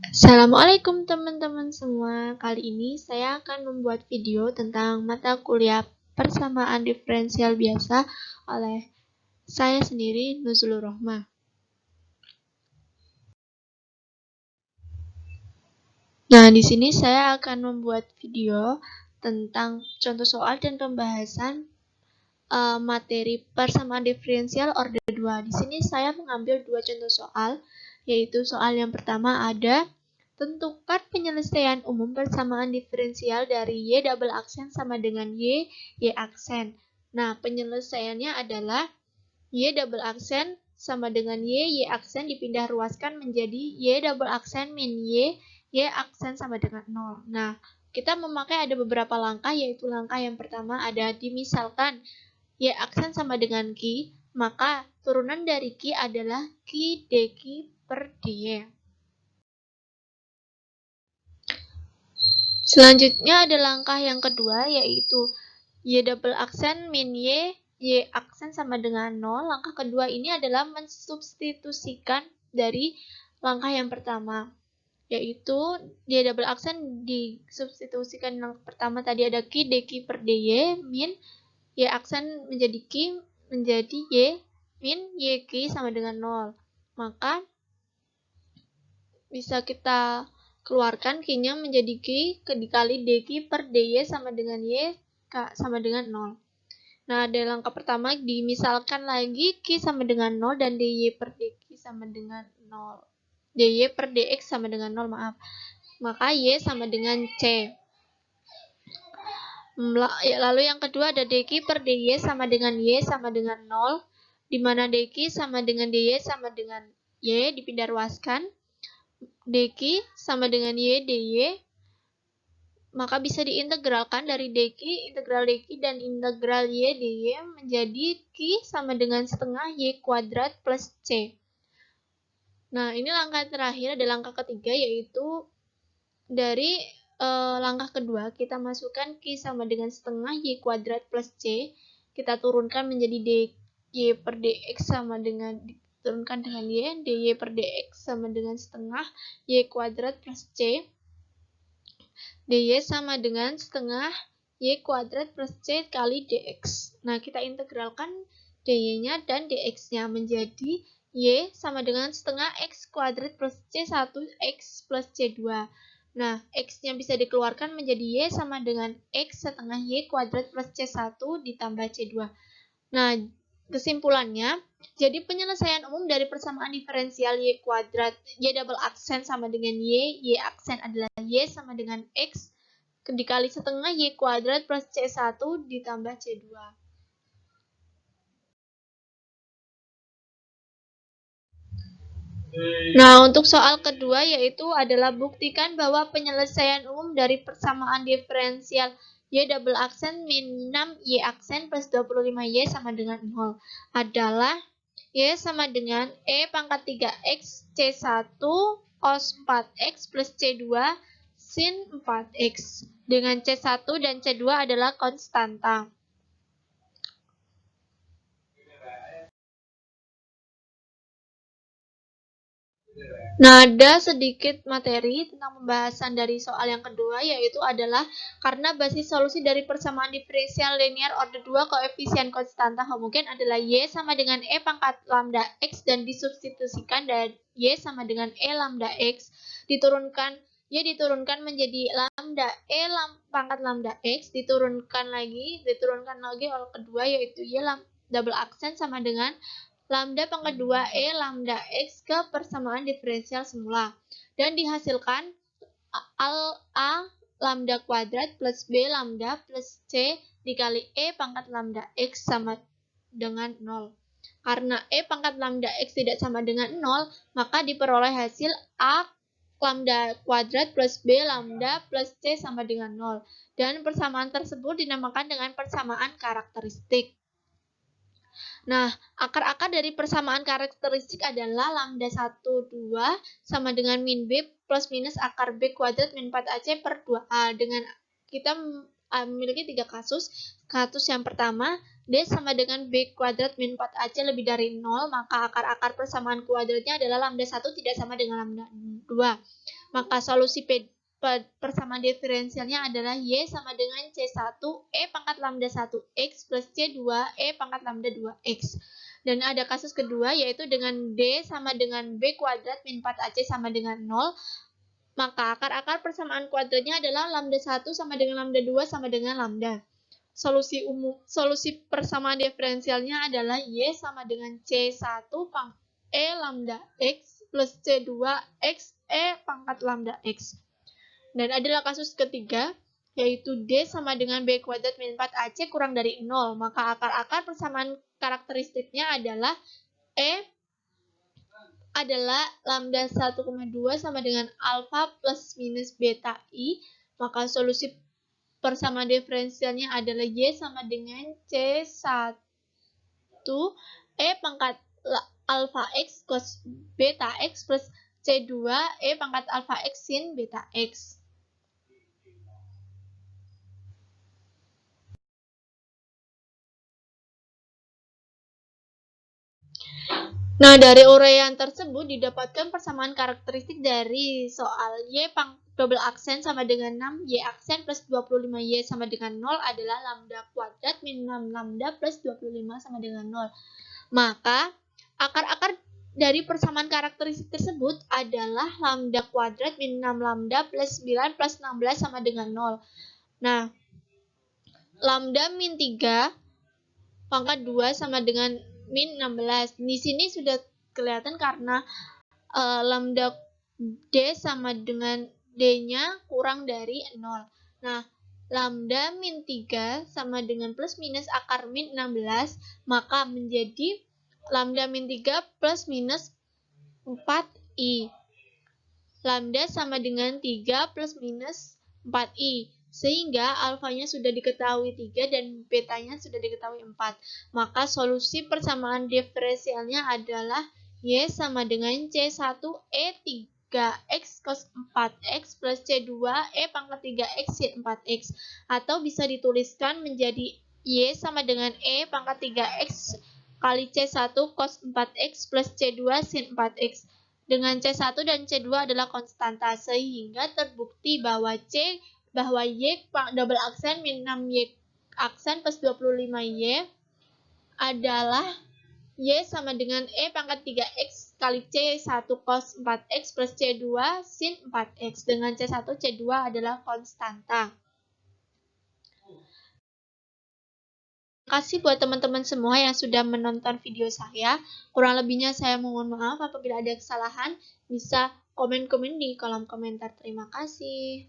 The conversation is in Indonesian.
Assalamualaikum teman-teman semua. Kali ini saya akan membuat video tentang mata kuliah persamaan diferensial biasa oleh saya sendiri, Nuzulur Rohmah. Nah, di sini saya akan membuat video tentang contoh soal dan pembahasan materi persamaan diferensial order 2. Di sini saya mengambil dua contoh soal, yaitu soal yang pertama ada tentukan penyelesaian umum persamaan diferensial dari Y double aksen sama dengan Y aksen. Nah, penyelesaiannya adalah Y double aksen sama dengan Y aksen dipindah ruaskan menjadi Y double aksen min Y aksen sama dengan 0. Nah, kita memakai ada beberapa langkah, yaitu langkah yang pertama ada dimisalkan Y aksen sama dengan Q, maka turunan dari Q adalah Q dQ per dy. Selanjutnya ada langkah yang kedua, yaitu Y double aksen min Y aksen sama dengan 0. Langkah kedua ini adalah mensubstitusikan dari langkah yang pertama, yaitu Y double aksen disubstitusikan yang pertama tadi ada Q dQ per dy min Y aksen menjadi Q menjadi Y min YQ sama dengan 0. Maka bisa kita keluarkan Q-nya menjadi Q dikali dQ per dy sama dengan Y sama dengan 0. Nah, dari langkah pertama dimisalkan lagi Q sama dengan 0 dan dy per dq sama dengan 0. dy per dx sama dengan 0, maaf. Maka Y sama dengan C. Lalu yang kedua ada dq per dy sama dengan Y sama dengan 0, di mana dq sama dengan dy sama dengan Y dipindah ruaskan. dq sama dengan Y dy, maka bisa diintegralkan dari dq, integral dq dan integral Y dy menjadi Q sama dengan setengah Y kuadrat plus C. Nah, ini langkah terakhir, ada langkah ketiga, yaitu dari langkah kedua, kita masukkan Q sama dengan setengah Y kuadrat plus C, kita turunkan menjadi dy per dx sama dengan diturunkan dengan Y, dy per dx sama dengan setengah Y kuadrat plus C, dy sama dengan setengah Y kuadrat plus C kali dx. Nah, kita integralkan dy-nya dan dx-nya menjadi Y sama dengan setengah X kuadrat plus C1 X plus C2. Nah, X-nya bisa dikeluarkan menjadi Y sama dengan X setengah Y kuadrat plus C1 ditambah C2. Nah, kesimpulannya, jadi penyelesaian umum dari persamaan diferensial Y kuadrat, Y double aksen sama dengan Y aksen adalah Y sama dengan X dikali setengah Y kuadrat plus C1 ditambah C2. Nah, untuk soal kedua yaitu adalah buktikan bahwa penyelesaian umum dari persamaan diferensial Y double aksen min 6 Y aksen plus 25Y sama dengan 0 adalah Y sama dengan E pangkat 3X C1 cos 4X plus C2 sin 4X dengan C1 dan C2 adalah konstanta. Nah, ada sedikit materi tentang pembahasan dari soal yang kedua, yaitu adalah karena basis solusi dari persamaan diferensial linear order 2 koefisien konstanta homogen adalah Y sama dengan E pangkat lambda X dan disubstitusikan dan Y sama dengan E lambda X, diturunkan Y diturunkan menjadi lambda E pangkat lambda X, diturunkan lagi oleh kedua yaitu Y double aksen sama dengan lambda pangkat 2 lambda X ke persamaan diferensial semula. Dan dihasilkan A lambda kuadrat plus B lambda plus C dikali E pangkat lambda X sama dengan 0. Karena E pangkat lambda X tidak sama dengan 0, maka diperoleh hasil A lambda kuadrat plus B lambda plus C sama dengan 0. Dan persamaan tersebut dinamakan dengan persamaan karakteristik. Nah, akar-akar dari persamaan karakteristik adalah lambda 1, 2 sama dengan min B plus minus akar B kuadrat min 4AC per 2A. Dengan kita memiliki 3 kasus. Kasus yang pertama, D sama dengan B kuadrat min 4AC lebih dari 0, maka akar-akar persamaan kuadratnya adalah lambda 1 tidak sama dengan lambda 2. Maka solusi persamaan diferensialnya adalah Y sama dengan C1 E pangkat lambda 1X plus C2 E pangkat lambda 2X. Dan ada kasus kedua yaitu dengan D sama dengan B kuadrat min 4AC sama dengan 0, maka akar-akar persamaan kuadratnya adalah lambda 1 sama dengan lambda 2 sama dengan lambda. Solusi persamaan diferensialnya adalah Y sama dengan C1 E lambda X plus C2 X E pangkat lambda X. Dan adalah kasus ketiga, yaitu D sama dengan B kuadrat min 4AC kurang dari 0. Maka akar-akar persamaan karakteristiknya adalah E adalah lambda 1,2 sama dengan alfa plus minus beta I. Maka solusi persamaan diferensialnya adalah Y sama dengan C1 E pangkat alfa X cos beta X plus C2 E pangkat alfa X sin beta X. Nah, dari uraian tersebut didapatkan persamaan karakteristik dari soal Y double aksen sama dengan 6, Y aksen plus 25, Y sama dengan 0 adalah lambda kuadrat min 6 lambda plus 25 sama dengan 0. Maka, akar-akar dari persamaan karakteristik tersebut adalah lambda kuadrat min 6 lambda plus 9 plus 16 sama dengan 0. Nah, lambda min 3 pangkat 2 sama dengan min 16. Di sini sudah kelihatan karena lambda D sama dengan D-nya kurang dari 0. Nah, lambda min 3 sama dengan plus minus akar min 16, maka menjadi lambda min 3 plus minus 4I. Lambda sama dengan 3 plus minus 4I. Sehingga alfanya sudah diketahui 3 dan betanya sudah diketahui 4. Maka solusi persamaan diferensialnya adalah Y sama dengan C1 E3 3x cos 4x plus C2 E pangkat 3x sin 4x. Atau bisa dituliskan menjadi Y sama dengan E pangkat 3x kali C1 cos 4x plus C2 sin 4x. Dengan C1 dan C2 adalah konstanta, sehingga terbukti bahwa Y double aksen min 6Y aksen plus 25Y adalah Y sama dengan E pangkat 3x kali C1 cos 4x plus C2 sin 4x. Dengan C1, C2 adalah konstanta. Terima kasih buat teman-teman semua yang sudah menonton video saya. Kurang lebihnya saya mohon maaf apabila ada kesalahan. Bisa komen-komen di kolom komentar. Terima kasih.